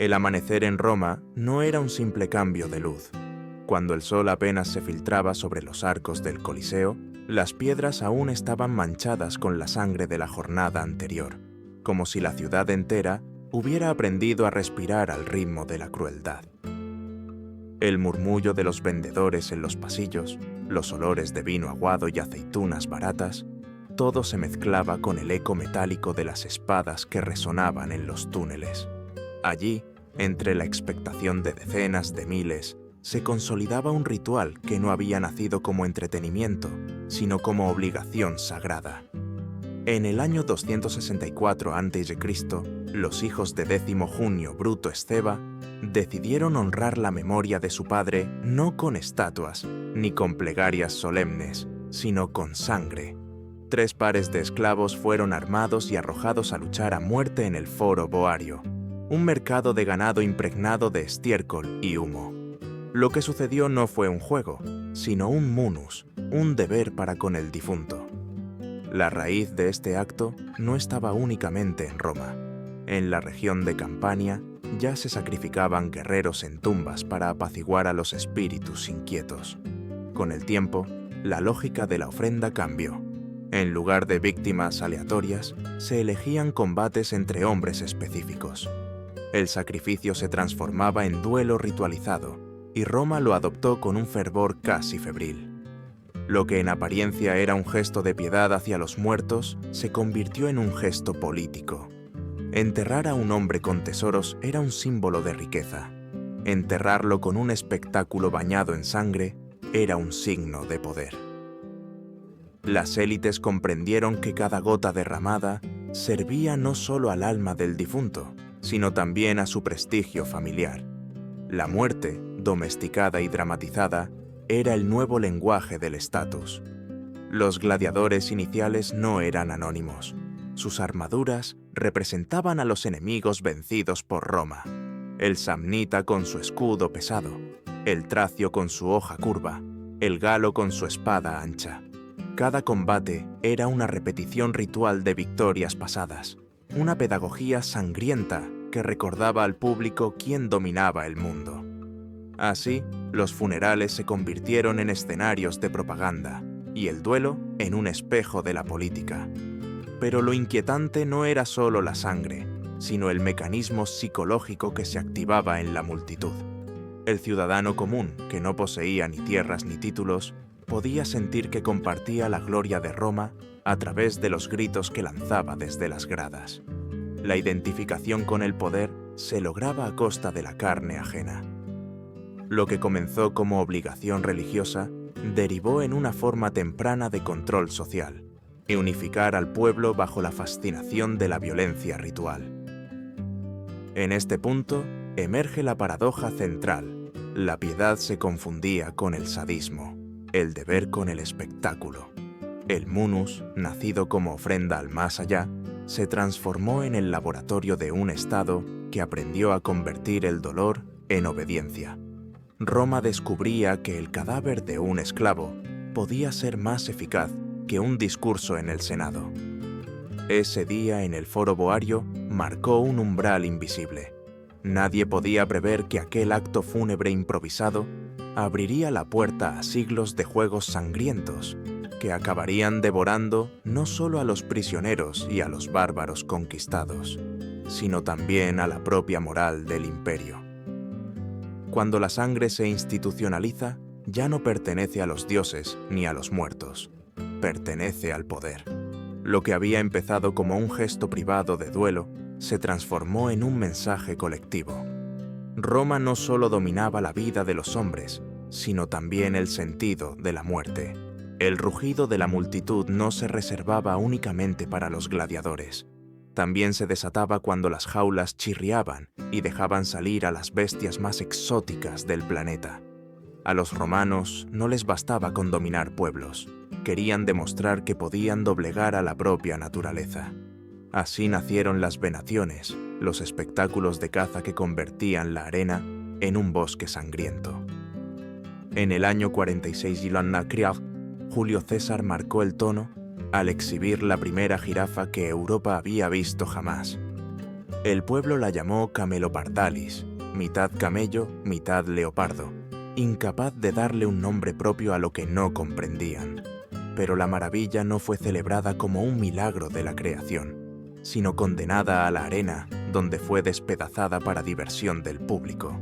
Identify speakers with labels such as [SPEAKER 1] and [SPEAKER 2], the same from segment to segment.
[SPEAKER 1] El amanecer en Roma no era un simple cambio de luz. Cuando el sol apenas se filtraba sobre los arcos del Coliseo, las piedras aún estaban manchadas con la sangre de la jornada anterior, como si la ciudad entera hubiera aprendido a respirar al ritmo de la crueldad. El murmullo de los vendedores en los pasillos, los olores de vino aguado y aceitunas baratas, todo se mezclaba con el eco metálico de las espadas que resonaban en los túneles. Allí, entre la expectación de decenas de miles, se consolidaba un ritual que no había nacido como entretenimiento, sino como obligación sagrada. En el año 264 a.C., los hijos de Décimo Junio Bruto Esceva decidieron honrar la memoria de su padre no con estatuas ni con plegarias solemnes, sino con sangre. 3 pares de esclavos fueron armados y arrojados a luchar a muerte en el Foro Boario, un mercado de ganado impregnado de estiércol y humo. Lo que sucedió no fue un juego, sino un munus, un deber para con el difunto. La raíz de este acto no estaba únicamente en Roma. En la región de Campania ya se sacrificaban guerreros en tumbas para apaciguar a los espíritus inquietos. Con el tiempo, la lógica de la ofrenda cambió. En lugar de víctimas aleatorias, se elegían combates entre hombres específicos. El sacrificio se transformaba en duelo ritualizado, y Roma lo adoptó con un fervor casi febril. Lo que en apariencia era un gesto de piedad hacia los muertos, se convirtió en un gesto político. Enterrar a un hombre con tesoros era un símbolo de riqueza. Enterrarlo con un espectáculo bañado en sangre era un signo de poder. Las élites comprendieron que cada gota derramada servía no solo al alma del difunto, sino también a su prestigio familiar. La muerte, domesticada y dramatizada, era el nuevo lenguaje del estatus. Los gladiadores iniciales no eran anónimos. Sus armaduras representaban a los enemigos vencidos por Roma. El samnita con su escudo pesado, el tracio con su hoja curva, el galo con su espada ancha. Cada combate era una repetición ritual de victorias pasadas, una pedagogía sangrienta que recordaba al público quién dominaba el mundo. Así, los funerales se convirtieron en escenarios de propaganda y el duelo en un espejo de la política. Pero lo inquietante no era solo la sangre, sino el mecanismo psicológico que se activaba en la multitud. El ciudadano común, que no poseía ni tierras ni títulos, podía sentir que compartía la gloria de Roma a través de los gritos que lanzaba desde las gradas. La identificación con el poder se lograba a costa de la carne ajena. Lo que comenzó como obligación religiosa derivó en una forma temprana de control social y unificar al pueblo bajo la fascinación de la violencia ritual. En este punto emerge la paradoja central. La piedad se confundía con el sadismo, el deber con el espectáculo. El munus, nacido como ofrenda al más allá, se transformó en el laboratorio de un Estado que aprendió a convertir el dolor en obediencia. Roma descubría que el cadáver de un esclavo podía ser más eficaz que un discurso en el Senado. Ese día en el Foro Boario marcó un umbral invisible. Nadie podía prever que aquel acto fúnebre improvisado abriría la puerta a siglos de juegos sangrientos que acabarían devorando no solo a los prisioneros y a los bárbaros conquistados, sino también a la propia moral del imperio. Cuando la sangre se institucionaliza, ya no pertenece a los dioses ni a los muertos, pertenece al poder. Lo que había empezado como un gesto privado de duelo se transformó en un mensaje colectivo. Roma no solo dominaba la vida de los hombres, sino también el sentido de la muerte. El rugido de la multitud no se reservaba únicamente para los gladiadores. También se desataba cuando las jaulas chirriaban y dejaban salir a las bestias más exóticas del planeta. A los romanos no les bastaba con dominar pueblos. Querían demostrar que podían doblegar a la propia naturaleza. Así nacieron las venaciones, los espectáculos de caza que convertían la arena en un bosque sangriento. En el año 46 Julio César marcó el tono al exhibir la primera jirafa que Europa había visto jamás. El pueblo la llamó Camelopardalis, mitad camello, mitad leopardo, incapaz de darle un nombre propio a lo que no comprendían. Pero la maravilla no fue celebrada como un milagro de la creación, sino condenada a la arena, donde fue despedazada para diversión del público.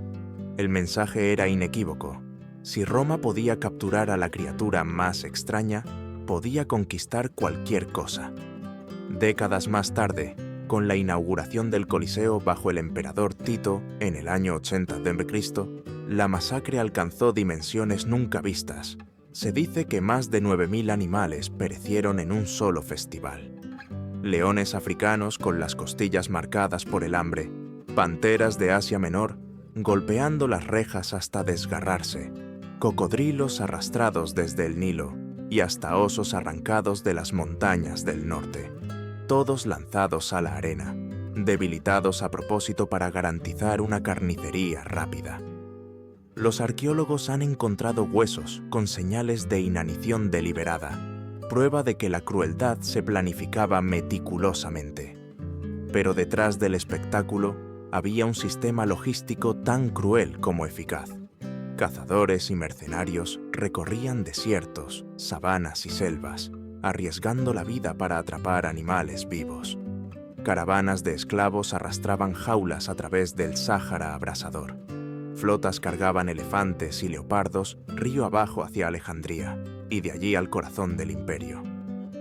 [SPEAKER 1] El mensaje era inequívoco. Si Roma podía capturar a la criatura más extraña, podía conquistar cualquier cosa. Décadas más tarde, con la inauguración del Coliseo bajo el emperador Tito en el año 80 d.C., la masacre alcanzó dimensiones nunca vistas. Se dice que más de 9.000 animales perecieron en un solo festival. Leones africanos con las costillas marcadas por el hambre, panteras de Asia Menor golpeando las rejas hasta desgarrarse, cocodrilos arrastrados desde el Nilo y hasta osos arrancados de las montañas del norte, todos lanzados a la arena, debilitados a propósito para garantizar una carnicería rápida. Los arqueólogos han encontrado huesos con señales de inanición deliberada, prueba de que la crueldad se planificaba meticulosamente. Pero detrás del espectáculo había un sistema logístico tan cruel como eficaz. Cazadores y mercenarios recorrían desiertos, sabanas y selvas, arriesgando la vida para atrapar animales vivos. Caravanas de esclavos arrastraban jaulas a través del Sáhara abrasador. Flotas cargaban elefantes y leopardos río abajo hacia Alejandría, y de allí al corazón del imperio.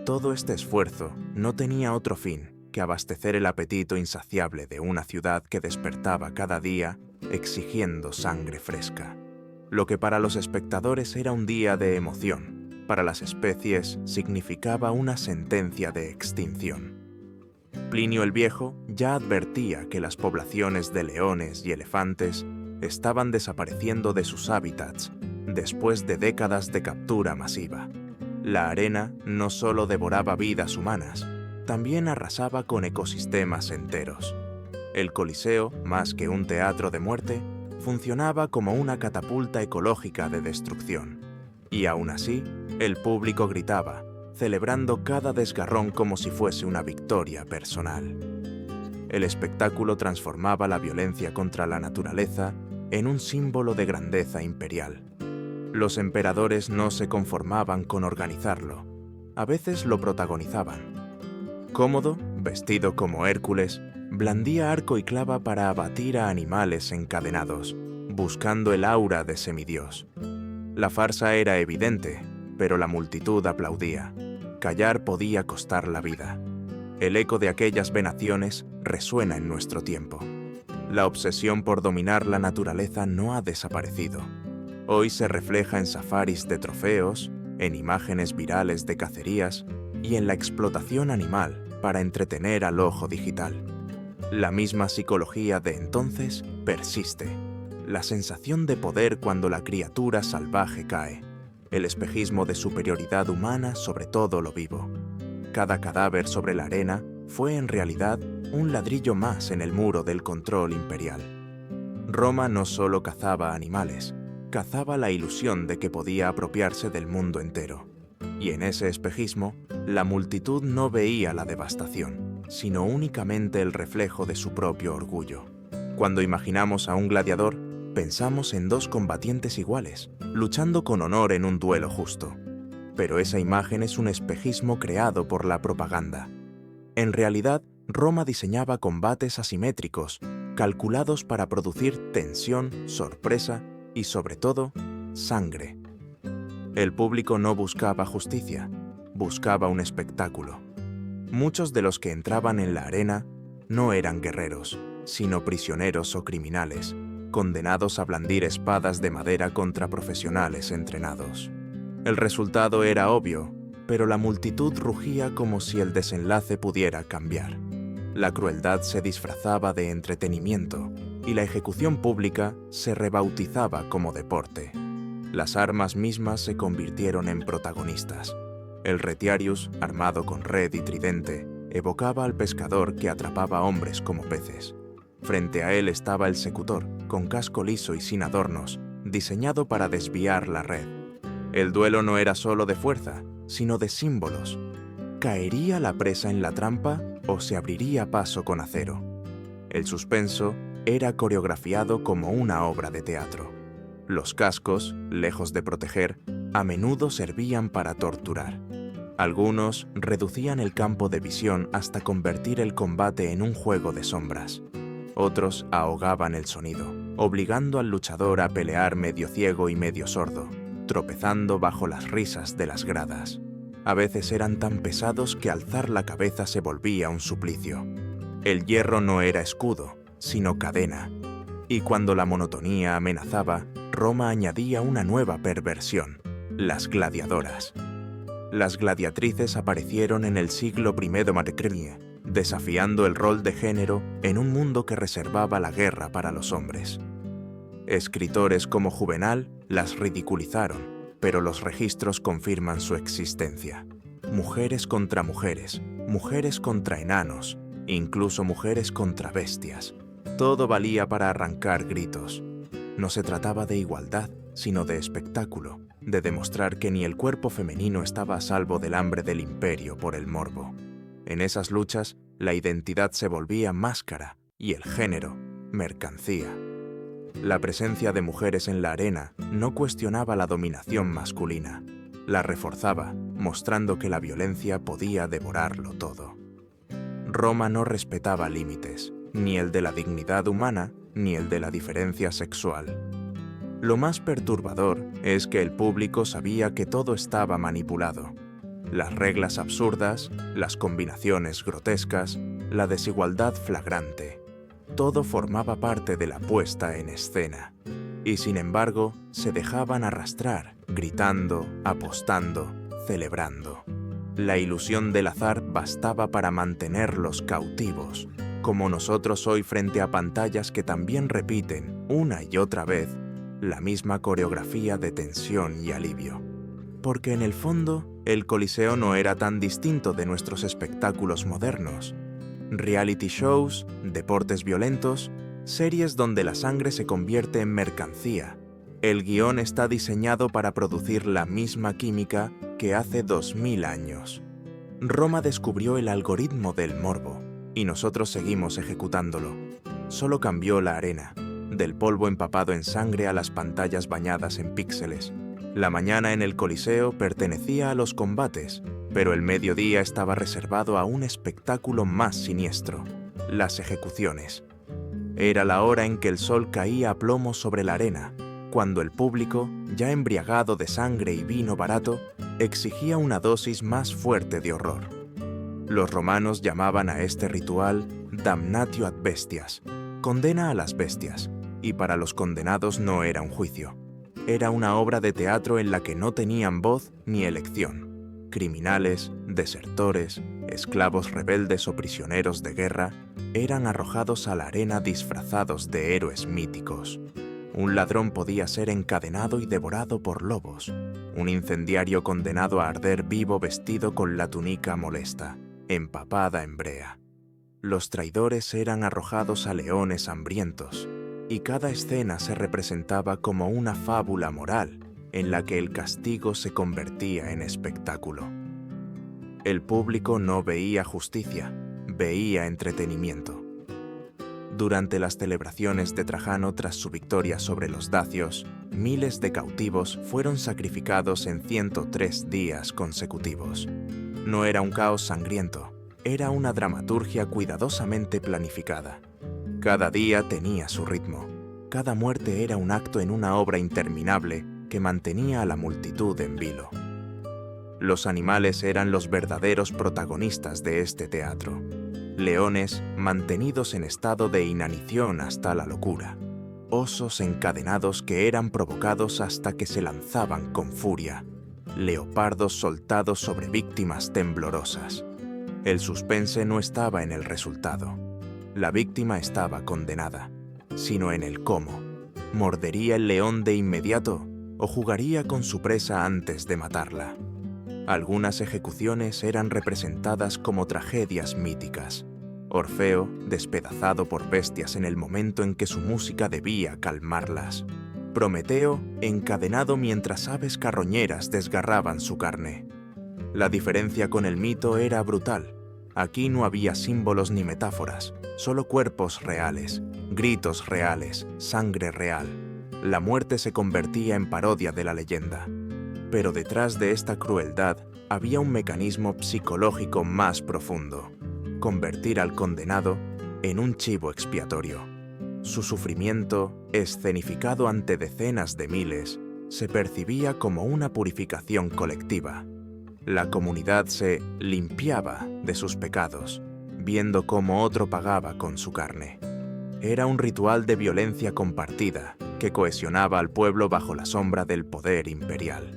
[SPEAKER 1] Todo este esfuerzo no tenía otro fin que abastecer el apetito insaciable de una ciudad que despertaba cada día exigiendo sangre fresca. Lo que para los espectadores era un día de emoción, para las especies significaba una sentencia de extinción. Plinio el Viejo ya advertía que las poblaciones de leones y elefantes estaban desapareciendo de sus hábitats después de décadas de captura masiva. La arena no solo devoraba vidas humanas, también arrasaba con ecosistemas enteros. El Coliseo, más que un teatro de muerte, funcionaba como una catapulta ecológica de destrucción. Y aún así, el público gritaba, celebrando cada desgarrón como si fuese una victoria personal. El espectáculo transformaba la violencia contra la naturaleza en un símbolo de grandeza imperial. Los emperadores no se conformaban con organizarlo, a veces lo protagonizaban. Cómodo, vestido como Hércules, blandía arco y clava para abatir a animales encadenados, buscando el aura de semidios. La farsa era evidente, pero la multitud aplaudía. Callar podía costar la vida. El eco de aquellas venaciones resuena en nuestro tiempo. La obsesión por dominar la naturaleza no ha desaparecido. Hoy se refleja en safaris de trofeos, en imágenes virales de cacerías y en la explotación animal para entretener al ojo digital. La misma psicología de entonces persiste. La sensación de poder cuando la criatura salvaje cae. El espejismo de superioridad humana sobre todo lo vivo. Cada cadáver sobre la arena fue en realidad un ladrillo más en el muro del control imperial. Roma no solo cazaba animales, cazaba la ilusión de que podía apropiarse del mundo entero. Y en ese espejismo, la multitud no veía la devastación, sino únicamente el reflejo de su propio orgullo. Cuando imaginamos a un gladiador, pensamos en dos combatientes iguales, luchando con honor en un duelo justo. Pero esa imagen es un espejismo creado por la propaganda. En realidad, Roma diseñaba combates asimétricos, calculados para producir tensión, sorpresa y, sobre todo, sangre. El público no buscaba justicia, buscaba un espectáculo. Muchos de los que entraban en la arena no eran guerreros, sino prisioneros o criminales, condenados a blandir espadas de madera contra profesionales entrenados. El resultado era obvio, pero la multitud rugía como si el desenlace pudiera cambiar. La crueldad se disfrazaba de entretenimiento y la ejecución pública se rebautizaba como deporte. Las armas mismas se convirtieron en protagonistas. El retiarius, armado con red y tridente, evocaba al pescador que atrapaba hombres como peces. Frente a él estaba el secutor, con casco liso y sin adornos, diseñado para desviar la red. El duelo no era solo de fuerza, sino de símbolos. ¿Caería la presa en la trampa o se abriría paso con acero? El suspenso era coreografiado como una obra de teatro. Los cascos, lejos de proteger, a menudo servían para torturar. Algunos reducían el campo de visión hasta convertir el combate en un juego de sombras. Otros ahogaban el sonido, obligando al luchador a pelear medio ciego y medio sordo, tropezando bajo las risas de las gradas. A veces eran tan pesados que alzar la cabeza se volvía un suplicio. El hierro no era escudo, sino cadena. Y cuando la monotonía amenazaba, Roma añadía una nueva perversión: las gladiadoras. Las gladiatrices aparecieron en el siglo I m.Cr., desafiando el rol de género en un mundo que reservaba la guerra para los hombres. Escritores como Juvenal las ridiculizaron, pero los registros confirman su existencia. Mujeres contra mujeres, mujeres contra enanos, incluso mujeres contra bestias. Todo valía para arrancar gritos. No se trataba de igualdad, sino de espectáculo, de demostrar que ni el cuerpo femenino estaba a salvo del hambre del imperio por el morbo. En esas luchas, la identidad se volvía máscara y el género, mercancía. La presencia de mujeres en la arena no cuestionaba la dominación masculina, la reforzaba, mostrando que la violencia podía devorarlo todo. Roma no respetaba límites, ni el de la dignidad humana, ni el de la diferencia sexual. Lo más perturbador es que el público sabía que todo estaba manipulado. Las reglas absurdas, las combinaciones grotescas, la desigualdad flagrante. Todo formaba parte de la puesta en escena. Y sin embargo, se dejaban arrastrar, gritando, apostando, celebrando. La ilusión del azar bastaba para mantenerlos cautivos, como nosotros hoy frente a pantallas que también repiten, una y otra vez, la misma coreografía de tensión y alivio. Porque en el fondo, el Coliseo no era tan distinto de nuestros espectáculos modernos. Reality shows, deportes violentos, series donde la sangre se convierte en mercancía. El guión está diseñado para producir la misma química que hace 2000 años. Roma descubrió el algoritmo del morbo, y nosotros seguimos ejecutándolo. Solo cambió la arena, del polvo empapado en sangre a las pantallas bañadas en píxeles. La mañana en el Coliseo pertenecía a los combates, pero el mediodía estaba reservado a un espectáculo más siniestro: las ejecuciones. Era la hora en que el sol caía a plomo sobre la arena, cuando el público, ya embriagado de sangre y vino barato, exigía una dosis más fuerte de horror. Los romanos llamaban a este ritual damnatio ad bestias, condena a las bestias, y para los condenados no era un juicio. Era una obra de teatro en la que no tenían voz ni elección. Criminales, desertores, esclavos rebeldes o prisioneros de guerra eran arrojados a la arena disfrazados de héroes míticos. Un ladrón podía ser encadenado y devorado por lobos. Un incendiario condenado a arder vivo vestido con la túnica molesta, empapada en brea. Los traidores eran arrojados a leones hambrientos, y cada escena se representaba como una fábula moral en la que el castigo se convertía en espectáculo. El público no veía justicia, veía entretenimiento. Durante las celebraciones de Trajano tras su victoria sobre los dacios, miles de cautivos fueron sacrificados en 103 días consecutivos. No era un caos sangriento, era una dramaturgia cuidadosamente planificada. Cada día tenía su ritmo. Cada muerte era un acto en una obra interminable que mantenía a la multitud en vilo. Los animales eran los verdaderos protagonistas de este teatro. Leones mantenidos en estado de inanición hasta la locura. Osos encadenados que eran provocados hasta que se lanzaban con furia. Leopardos soltados sobre víctimas temblorosas. El suspense no estaba en el resultado. La víctima estaba condenada, sino en el cómo. ¿Mordería el león de inmediato o jugaría con su presa antes de matarla? Algunas ejecuciones eran representadas como tragedias míticas. Orfeo, despedazado por bestias en el momento en que su música debía calmarlas. Prometeo, encadenado mientras aves carroñeras desgarraban su carne. La diferencia con el mito era brutal. Aquí no había símbolos ni metáforas, solo cuerpos reales, gritos reales, sangre real. La muerte se convertía en parodia de la leyenda. Pero detrás de esta crueldad había un mecanismo psicológico más profundo: convertir al condenado en un chivo expiatorio. Su sufrimiento, escenificado ante decenas de miles, se percibía como una purificación colectiva. La comunidad se limpiaba de sus pecados, viendo cómo otro pagaba con su carne. Era un ritual de violencia compartida que cohesionaba al pueblo bajo la sombra del poder imperial.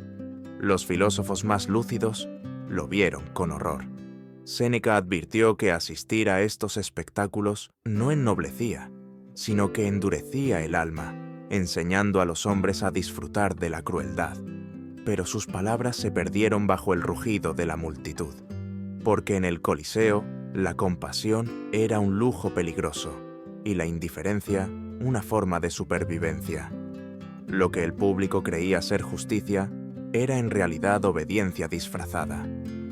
[SPEAKER 1] Los filósofos más lúcidos lo vieron con horror. Séneca advirtió que asistir a estos espectáculos no ennoblecía, sino que endurecía el alma, enseñando a los hombres a disfrutar de la crueldad. Pero sus palabras se perdieron bajo el rugido de la multitud, porque en el Coliseo la compasión era un lujo peligroso y la indiferencia una forma de supervivencia. Lo que el público creía ser justicia era en realidad obediencia disfrazada.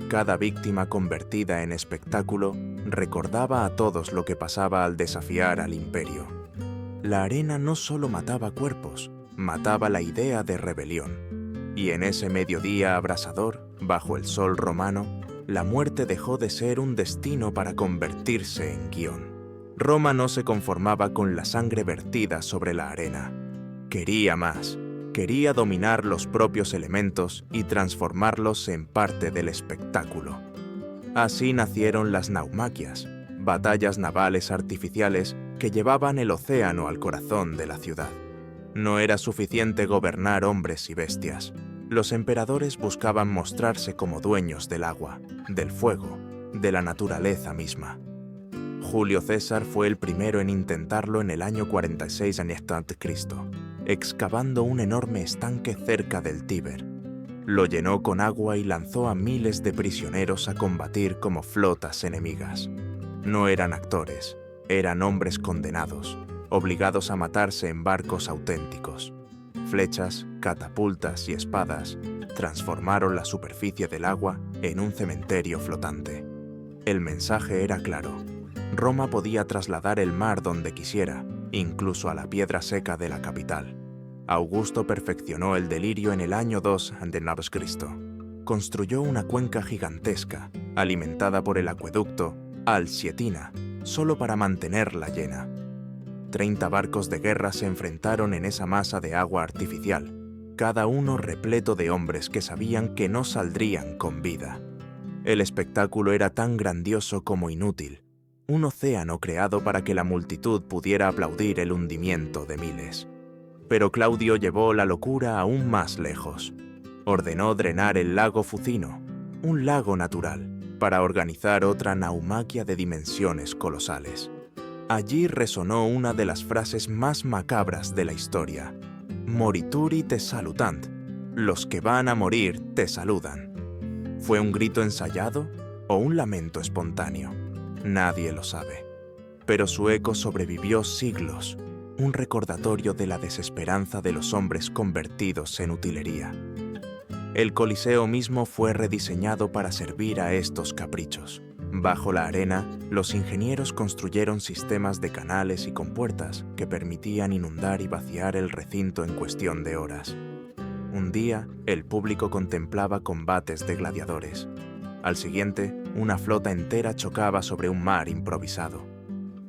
[SPEAKER 1] Cada víctima convertida en espectáculo recordaba a todos lo que pasaba al desafiar al imperio. La arena no solo mataba cuerpos, mataba la idea de rebelión. Y en ese mediodía abrasador, bajo el sol romano, la muerte dejó de ser un destino para convertirse en guión. Roma no se conformaba con la sangre vertida sobre la arena. Quería más. Quería dominar los propios elementos y transformarlos en parte del espectáculo. Así nacieron las naumaquias, batallas navales artificiales que llevaban el océano al corazón de la ciudad. No era suficiente gobernar hombres y bestias. Los emperadores buscaban mostrarse como dueños del agua, del fuego, de la naturaleza misma. Julio César fue el primero en intentarlo en el año 46 a.C., excavando un enorme estanque cerca del Tíber. Lo llenó con agua y lanzó a miles de prisioneros a combatir como flotas enemigas. No eran actores, eran hombres condenados, obligados a matarse en barcos auténticos. Flechas, catapultas y espadas transformaron la superficie del agua en un cementerio flotante. El mensaje era claro: Roma podía trasladar el mar donde quisiera, incluso a la piedra seca de la capital. Augusto perfeccionó el delirio en el año 2 a.C. Construyó una cuenca gigantesca, alimentada por el acueducto Al-Sietina, solo para mantenerla llena. 30 barcos de guerra se enfrentaron en esa masa de agua artificial, cada uno repleto de hombres que sabían que no saldrían con vida. El espectáculo era tan grandioso como inútil, un océano creado para que la multitud pudiera aplaudir el hundimiento de miles. Pero Claudio llevó la locura aún más lejos. Ordenó drenar el lago Fucino, un lago natural, para organizar otra naumaquia de dimensiones colosales. Allí resonó una de las frases más macabras de la historia: Morituri te salutant, los que van a morir te saludan. ¿Fue un grito ensayado o un lamento espontáneo? Nadie lo sabe. Pero su eco sobrevivió siglos, un recordatorio de la desesperanza de los hombres convertidos en utilería. El Coliseo mismo fue rediseñado para servir a estos caprichos. Bajo la arena, los ingenieros construyeron sistemas de canales y compuertas que permitían inundar y vaciar el recinto en cuestión de horas. Un día, el público contemplaba combates de gladiadores. Al siguiente, una flota entera chocaba sobre un mar improvisado.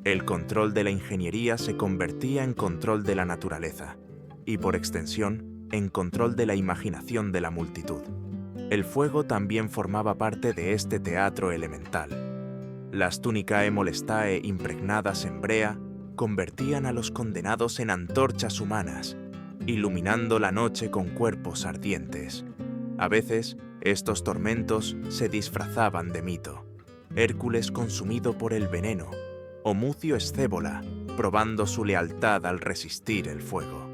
[SPEAKER 1] El control de la ingeniería se convertía en control de la naturaleza y, por extensión, en control de la imaginación de la multitud. El fuego también formaba parte de este teatro elemental. Las tunicae molestae impregnadas en brea convertían a los condenados en antorchas humanas, iluminando la noche con cuerpos ardientes. A veces, estos tormentos se disfrazaban de mito. Hércules consumido por el veneno, o Mucio Escévola, probando su lealtad al resistir el fuego.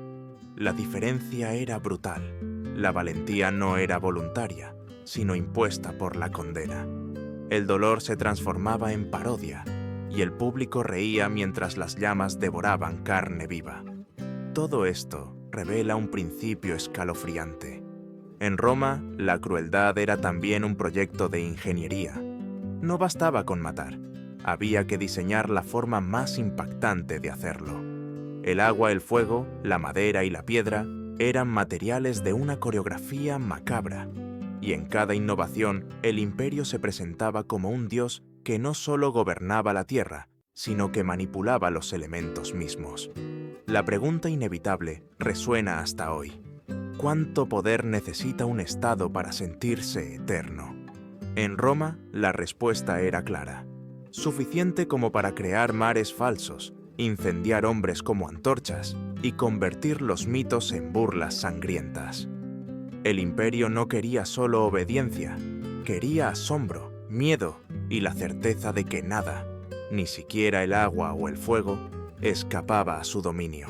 [SPEAKER 1] La diferencia era brutal. La valentía no era voluntaria, sino impuesta por la condena. El dolor se transformaba en parodia, y el público reía mientras las llamas devoraban carne viva. Todo esto revela un principio escalofriante. En Roma, la crueldad era también un proyecto de ingeniería. No bastaba con matar, había que diseñar la forma más impactante de hacerlo. El agua, el fuego, la madera y la piedra eran materiales de una coreografía macabra, y en cada innovación el imperio se presentaba como un dios que no solo gobernaba la tierra, sino que manipulaba los elementos mismos. La pregunta inevitable resuena hasta hoy. ¿Cuánto poder necesita un Estado para sentirse eterno? En Roma, la respuesta era clara. Suficiente como para crear mares falsos, incendiar hombres como antorchas y convertir los mitos en burlas sangrientas. El imperio no quería solo obediencia, quería asombro, miedo y la certeza de que nada, ni siquiera el agua o el fuego, escapaba a su dominio.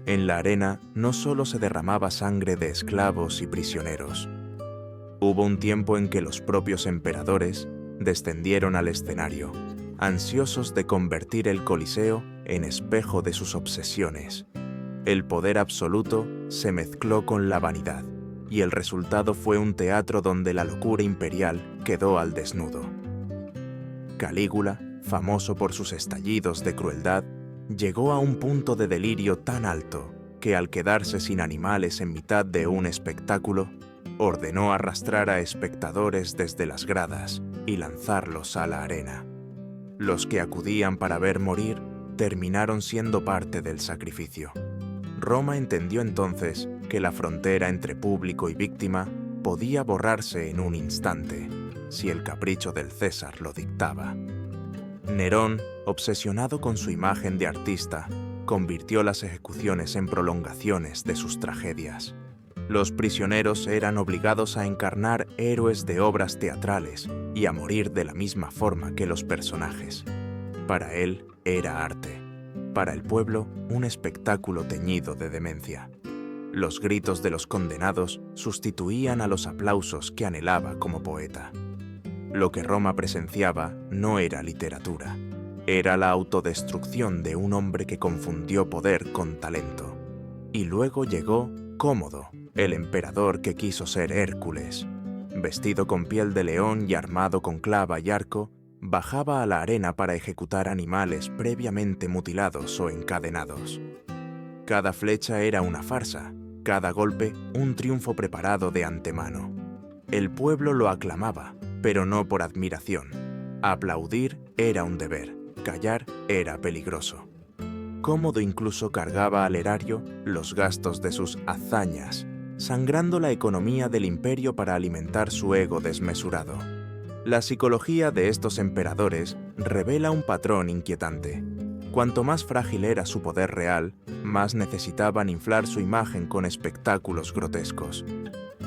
[SPEAKER 1] En la arena no solo se derramaba sangre de esclavos y prisioneros. Hubo un tiempo en que los propios emperadores descendieron al escenario, ansiosos de convertir el Coliseo en espejo de sus obsesiones. El poder absoluto se mezcló con la vanidad, y el resultado fue un teatro donde la locura imperial quedó al desnudo. Calígula, famoso por sus estallidos de crueldad, llegó a un punto de delirio tan alto que al quedarse sin animales en mitad de un espectáculo, ordenó arrastrar a espectadores desde las gradas y lanzarlos a la arena. Los que acudían para ver morir terminaron siendo parte del sacrificio. Roma entendió entonces que la frontera entre público y víctima podía borrarse en un instante, si el capricho del César lo dictaba. Nerón, obsesionado con su imagen de artista, convirtió las ejecuciones en prolongaciones de sus tragedias. Los prisioneros eran obligados a encarnar héroes de obras teatrales y a morir de la misma forma que los personajes. Para él era arte, para el pueblo un espectáculo teñido de demencia. Los gritos de los condenados sustituían a los aplausos que anhelaba como poeta. Lo que Roma presenciaba no era literatura, era la autodestrucción de un hombre que confundió poder con talento. Y luego llegó Cómodo, el emperador que quiso ser Hércules. Vestido con piel de león y armado con clava y arco, bajaba a la arena para ejecutar animales previamente mutilados o encadenados. Cada flecha era una farsa, cada golpe un triunfo preparado de antemano. El pueblo lo aclamaba, pero no por admiración. Aplaudir era un deber, callar era peligroso. Cómodo incluso cargaba al erario los gastos de sus hazañas, sangrando la economía del imperio para alimentar su ego desmesurado. La psicología de estos emperadores revela un patrón inquietante. Cuanto más frágil era su poder real, más necesitaban inflar su imagen con espectáculos grotescos.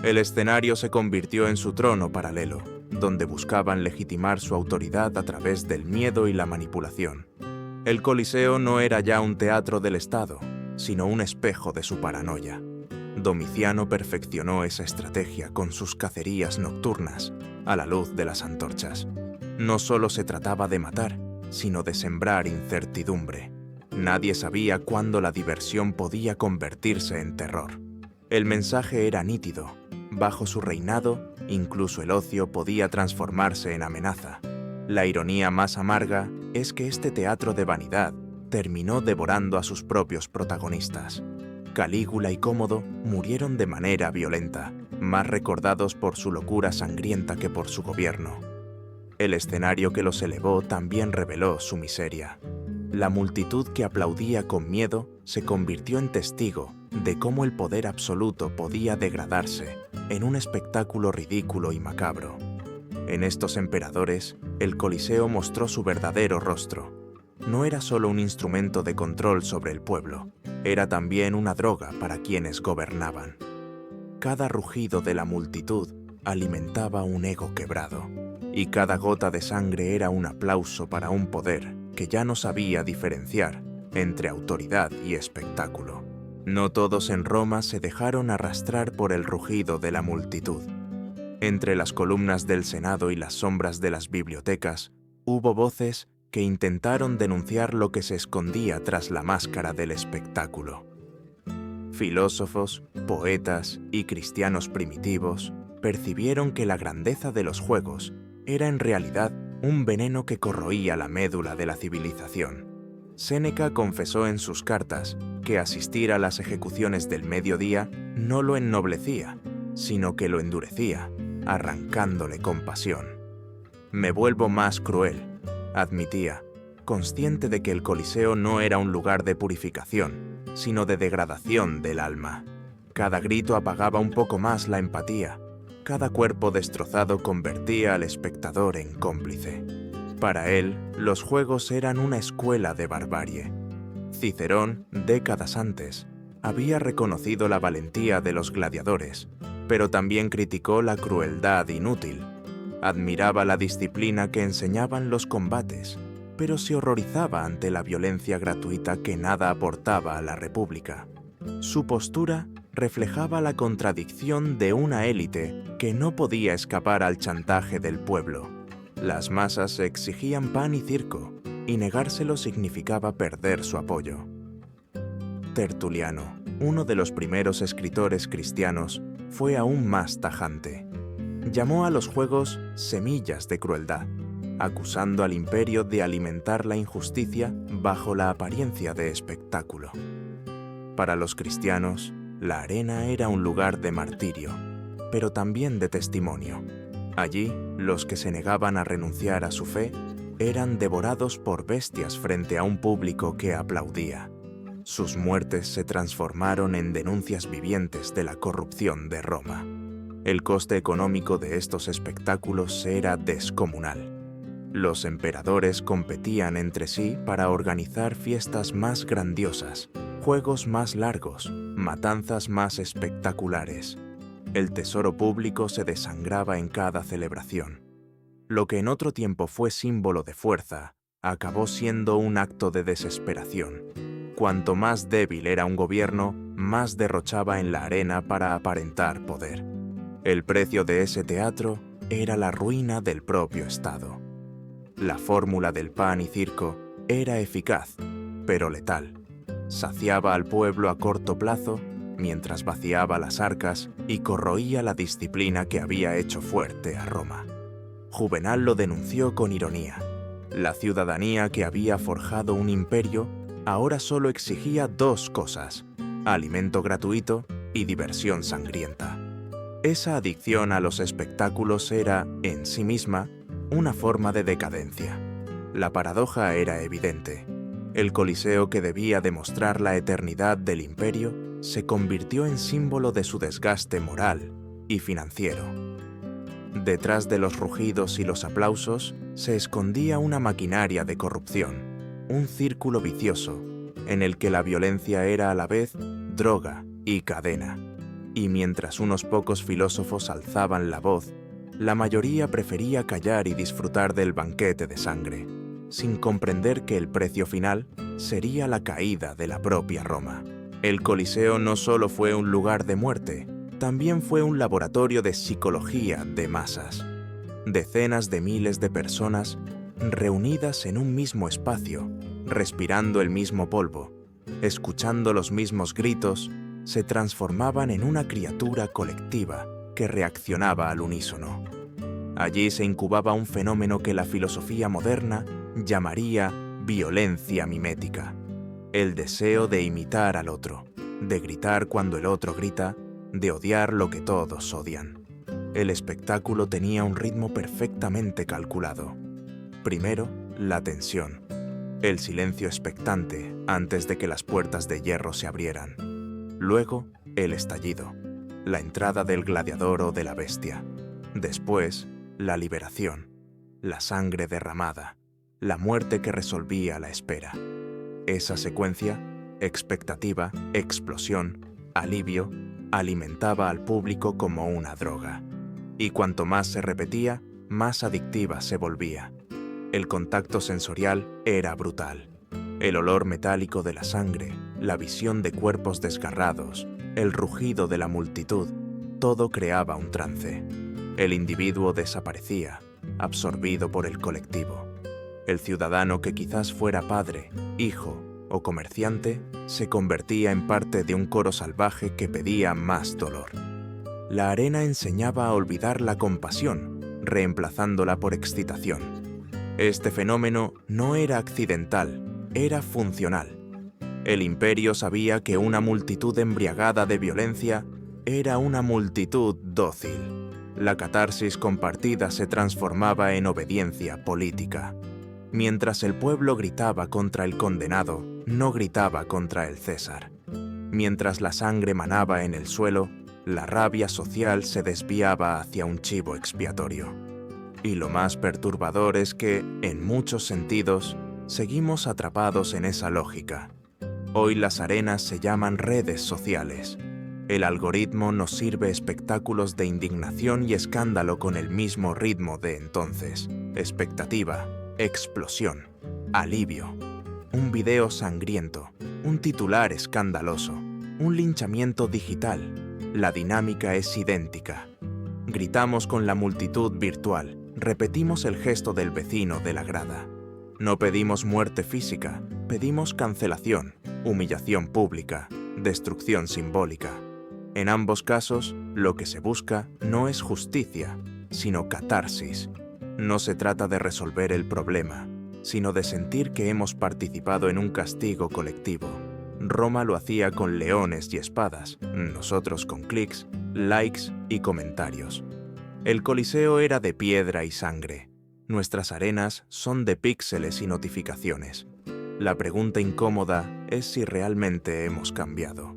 [SPEAKER 1] El escenario se convirtió en su trono paralelo, donde buscaban legitimar su autoridad a través del miedo y la manipulación. El Coliseo no era ya un teatro del Estado, sino un espejo de su paranoia. Domiciano perfeccionó esa estrategia con sus cacerías nocturnas, a la luz de las antorchas. No solo se trataba de matar, sino de sembrar incertidumbre. Nadie sabía cuándo la diversión podía convertirse en terror. El mensaje era nítido. Bajo su reinado, incluso el ocio podía transformarse en amenaza. La ironía más amarga es que este teatro de vanidad terminó devorando a sus propios protagonistas. Calígula y Cómodo murieron de manera violenta, más recordados por su locura sangrienta que por su gobierno. El escenario que los elevó también reveló su miseria. La multitud que aplaudía con miedo se convirtió en testigo de cómo el poder absoluto podía degradarse en un espectáculo ridículo y macabro. En estos emperadores, el Coliseo mostró su verdadero rostro. No era solo un instrumento de control sobre el pueblo, era también una droga para quienes gobernaban. Cada rugido de la multitud alimentaba un ego quebrado, y cada gota de sangre era un aplauso para un poder que ya no sabía diferenciar entre autoridad y espectáculo. No todos en Roma se dejaron arrastrar por el rugido de la multitud. Entre las columnas del Senado y las sombras de las bibliotecas, hubo voces que intentaron denunciar lo que se escondía tras la máscara del espectáculo. Filósofos, poetas y cristianos primitivos percibieron que la grandeza de los juegos era en realidad un veneno que corroía la médula de la civilización. Séneca confesó en sus cartas que asistir a las ejecuciones del mediodía no lo ennoblecía, sino que lo endurecía, arrancándole compasión. «Me vuelvo más cruel», admitía, consciente de que el Coliseo no era un lugar de purificación, sino de degradación del alma. Cada grito apagaba un poco más la empatía, cada cuerpo destrozado convertía al espectador en cómplice. Para él, los juegos eran una escuela de barbarie. Cicerón, décadas antes, había reconocido la valentía de los gladiadores, pero también criticó la crueldad inútil. Admiraba la disciplina que enseñaban los combates, pero se horrorizaba ante la violencia gratuita que nada aportaba a la República. Su postura reflejaba la contradicción de una élite que no podía escapar al chantaje del pueblo. Las masas exigían pan y circo, y negárselo significaba perder su apoyo. Tertuliano, uno de los primeros escritores cristianos, fue aún más tajante. Llamó a los juegos semillas de crueldad, acusando al imperio de alimentar la injusticia bajo la apariencia de espectáculo. Para los cristianos, la arena era un lugar de martirio, pero también de testimonio. Allí, los que se negaban a renunciar a su fe eran devorados por bestias frente a un público que aplaudía. Sus muertes se transformaron en denuncias vivientes de la corrupción de Roma. El coste económico de estos espectáculos era descomunal. Los emperadores competían entre sí para organizar fiestas más grandiosas, juegos más largos, matanzas más espectaculares. El tesoro público se desangraba en cada celebración. Lo que en otro tiempo fue símbolo de fuerza, acabó siendo un acto de desesperación. Cuanto más débil era un gobierno, más derrochaba en la arena para aparentar poder. El precio de ese teatro era la ruina del propio Estado. La fórmula del pan y circo era eficaz, pero letal. Saciaba al pueblo a corto plazo, mientras vaciaba las arcas y corroía la disciplina que había hecho fuerte a Roma. Juvenal lo denunció con ironía. La ciudadanía que había forjado un imperio ahora solo exigía dos cosas: alimento gratuito y diversión sangrienta. Esa adicción a los espectáculos era, en sí misma, una forma de decadencia. La paradoja era evidente. El Coliseo, que debía demostrar la eternidad del imperio, se convirtió en símbolo de su desgaste moral y financiero. Detrás de los rugidos y los aplausos se escondía una maquinaria de corrupción, un círculo vicioso, en el que la violencia era a la vez droga y cadena. Y mientras unos pocos filósofos alzaban la voz, la mayoría prefería callar y disfrutar del banquete de sangre, sin comprender que el precio final sería la caída de la propia Roma. El Coliseo no solo fue un lugar de muerte, también fue un laboratorio de psicología de masas. Decenas de miles de personas reunidas en un mismo espacio, respirando el mismo polvo, escuchando los mismos gritos, se transformaban en una criatura colectiva que reaccionaba al unísono. Allí se incubaba un fenómeno que la filosofía moderna llamaría violencia mimética. El deseo de imitar al otro, de gritar cuando el otro grita, de odiar lo que todos odian. El espectáculo tenía un ritmo perfectamente calculado. Primero, la tensión, el silencio expectante antes de que las puertas de hierro se abrieran. Luego, el estallido, la entrada del gladiador o de la bestia. Después, la liberación, la sangre derramada, la muerte que resolvía la espera. Esa secuencia, expectativa, explosión, alivio, alimentaba al público como una droga. Y cuanto más se repetía, más adictiva se volvía. El contacto sensorial era brutal. El olor metálico de la sangre, la visión de cuerpos desgarrados, el rugido de la multitud, todo creaba un trance. El individuo desaparecía, absorbido por el colectivo. El ciudadano que quizás fuera padre, hijo o comerciante, se convertía en parte de un coro salvaje que pedía más dolor. La arena enseñaba a olvidar la compasión, reemplazándola por excitación. Este fenómeno no era accidental, era funcional. El imperio sabía que una multitud embriagada de violencia era una multitud dócil. La catarsis compartida se transformaba en obediencia política. Mientras el pueblo gritaba contra el condenado, no gritaba contra el César. Mientras la sangre manaba en el suelo, la rabia social se desviaba hacia un chivo expiatorio. Y lo más perturbador es que, en muchos sentidos, seguimos atrapados en esa lógica. Hoy las arenas se llaman redes sociales. El algoritmo nos sirve espectáculos de indignación y escándalo con el mismo ritmo de entonces. Expectativa, explosión, alivio. Un video sangriento, un titular escandaloso, un linchamiento digital. La dinámica es idéntica. Gritamos con la multitud virtual, repetimos el gesto del vecino de la grada. No pedimos muerte física, pedimos cancelación, humillación pública, destrucción simbólica. En ambos casos, lo que se busca no es justicia, sino catarsis. No se trata de resolver el problema, sino de sentir que hemos participado en un castigo colectivo. Roma lo hacía con leones y espadas, nosotros con clics, likes y comentarios. El Coliseo era de piedra y sangre. Nuestras arenas son de píxeles y notificaciones. La pregunta incómoda es si realmente hemos cambiado.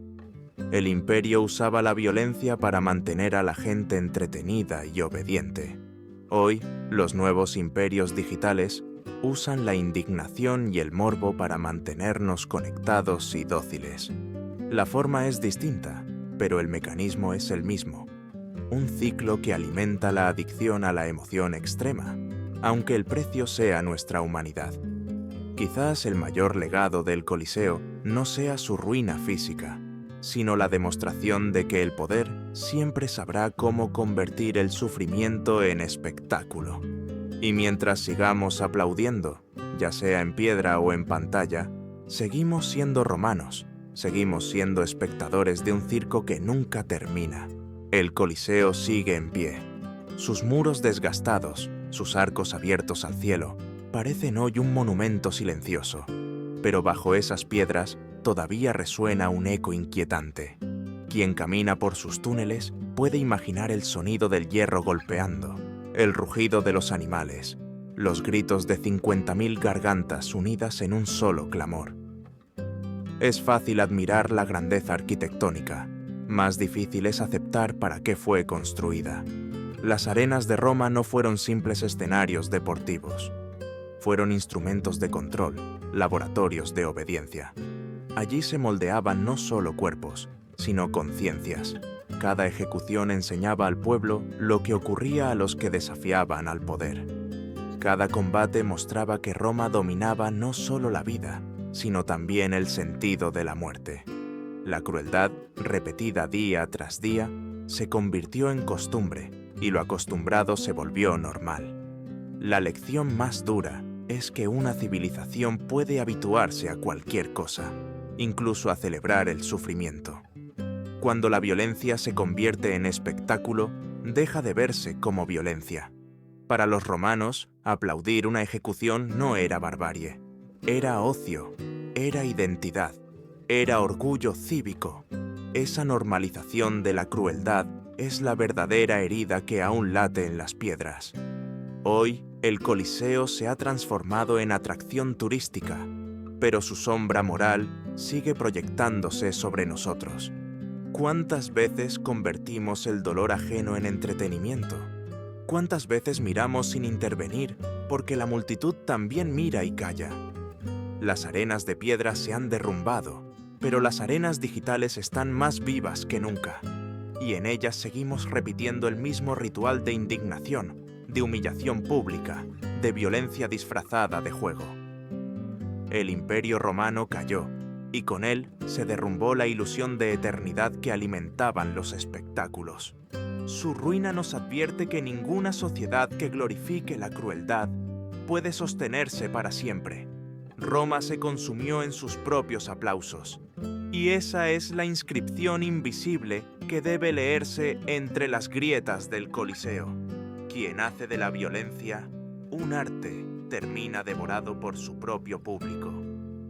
[SPEAKER 1] El imperio usaba la violencia para mantener a la gente entretenida y obediente. Hoy, los nuevos imperios digitales usan la indignación y el morbo para mantenernos conectados y dóciles. La forma es distinta, pero el mecanismo es el mismo. Un ciclo que alimenta la adicción a la emoción extrema, aunque el precio sea nuestra humanidad. Quizás el mayor legado del Coliseo no sea su ruina física, sino la demostración de que el poder siempre sabrá cómo convertir el sufrimiento en espectáculo. Y mientras sigamos aplaudiendo, ya sea en piedra o en pantalla, seguimos siendo romanos, seguimos siendo espectadores de un circo que nunca termina. El Coliseo sigue en pie. Sus muros desgastados, sus arcos abiertos al cielo, parecen hoy un monumento silencioso. Pero bajo esas piedras todavía resuena un eco inquietante. Quien camina por sus túneles puede imaginar el sonido del hierro golpeando, el rugido de los animales, los gritos de 50.000 gargantas unidas en un solo clamor. Es fácil admirar la grandeza arquitectónica, más difícil es aceptar para qué fue construida. Las arenas de Roma no fueron simples escenarios deportivos. Fueron instrumentos de control, laboratorios de obediencia. Allí se moldeaban no solo cuerpos, sino conciencias. Cada ejecución enseñaba al pueblo lo que ocurría a los que desafiaban al poder. Cada combate mostraba que Roma dominaba no solo la vida, sino también el sentido de la muerte. La crueldad, repetida día tras día, se convirtió en costumbre y lo acostumbrado se volvió normal. La lección más dura es que una civilización puede habituarse a cualquier cosa, incluso a celebrar el sufrimiento. Cuando la violencia se convierte en espectáculo, deja de verse como violencia. Para los romanos, aplaudir una ejecución no era barbarie. Era ocio, era identidad, era orgullo cívico. Esa normalización de la crueldad es la verdadera herida que aún late en las piedras. Hoy, el Coliseo se ha transformado en atracción turística, pero su sombra moral sigue proyectándose sobre nosotros. ¿Cuántas veces convertimos el dolor ajeno en entretenimiento? ¿Cuántas veces miramos sin intervenir porque la multitud también mira y calla? Las arenas de piedra se han derrumbado, pero las arenas digitales están más vivas que nunca. Y en ellas seguimos repitiendo el mismo ritual de indignación, de humillación pública, de violencia disfrazada de juego. El Imperio Romano cayó, y con él se derrumbó la ilusión de eternidad que alimentaban los espectáculos. Su ruina nos advierte que ninguna sociedad que glorifique la crueldad puede sostenerse para siempre. Roma se consumió en sus propios aplausos, y esa es la inscripción invisible que debe leerse entre las grietas del Coliseo. Quien hace de la violencia un arte termina devorado por su propio público.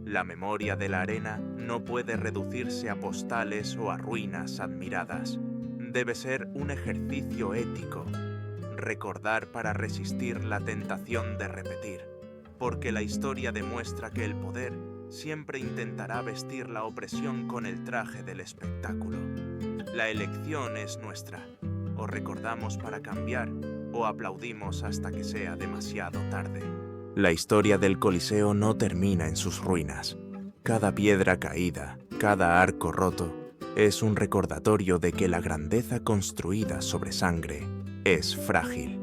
[SPEAKER 1] La memoria de la arena no puede reducirse a postales o a ruinas admiradas. Debe ser un ejercicio ético. Recordar para resistir la tentación de repetir, porque la historia demuestra que el poder siempre intentará vestir la opresión con el traje del espectáculo. La elección es nuestra. O recordamos para cambiar, o aplaudimos hasta que sea demasiado tarde. La historia del Coliseo no termina en sus ruinas. Cada piedra caída, cada arco roto, es un recordatorio de que la grandeza construida sobre sangre es frágil.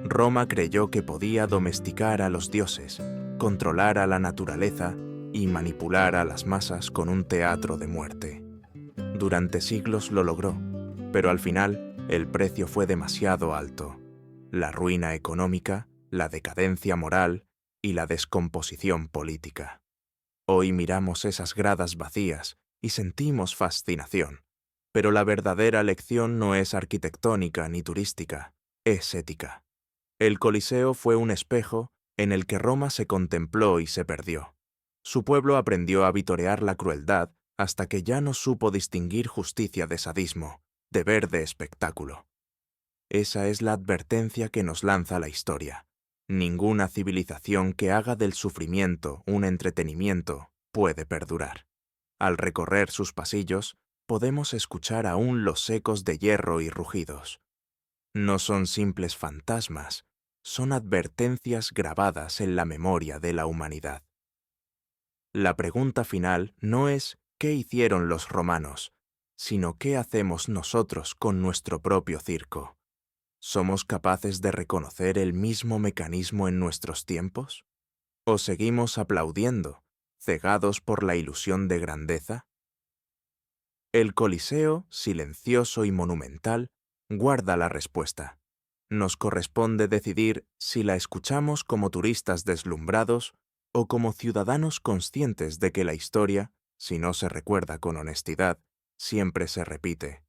[SPEAKER 1] Roma creyó que podía domesticar a los dioses, controlar a la naturaleza y manipular a las masas con un teatro de muerte. Durante siglos lo logró, pero al final el precio fue demasiado alto. La ruina económica, la decadencia moral y la descomposición política. Hoy miramos esas gradas vacías y sentimos fascinación, pero la verdadera lección no es arquitectónica ni turística, es ética. El Coliseo fue un espejo en el que Roma se contempló y se perdió. Su pueblo aprendió a vitorear la crueldad hasta que ya no supo distinguir justicia de sadismo, deber de espectáculo. Esa es la advertencia que nos lanza la historia. Ninguna civilización que haga del sufrimiento un entretenimiento puede perdurar. Al recorrer sus pasillos, podemos escuchar aún los ecos de hierro y rugidos. No son simples fantasmas, son advertencias grabadas en la memoria de la humanidad. La pregunta final no es ¿qué hicieron los romanos?, sino ¿qué hacemos nosotros con nuestro propio circo? ¿Somos capaces de reconocer el mismo mecanismo en nuestros tiempos? ¿O seguimos aplaudiendo, cegados por la ilusión de grandeza? El Coliseo, silencioso y monumental, guarda la respuesta. Nos corresponde decidir si la escuchamos como turistas deslumbrados o como ciudadanos conscientes de que la historia, si no se recuerda con honestidad, siempre se repite,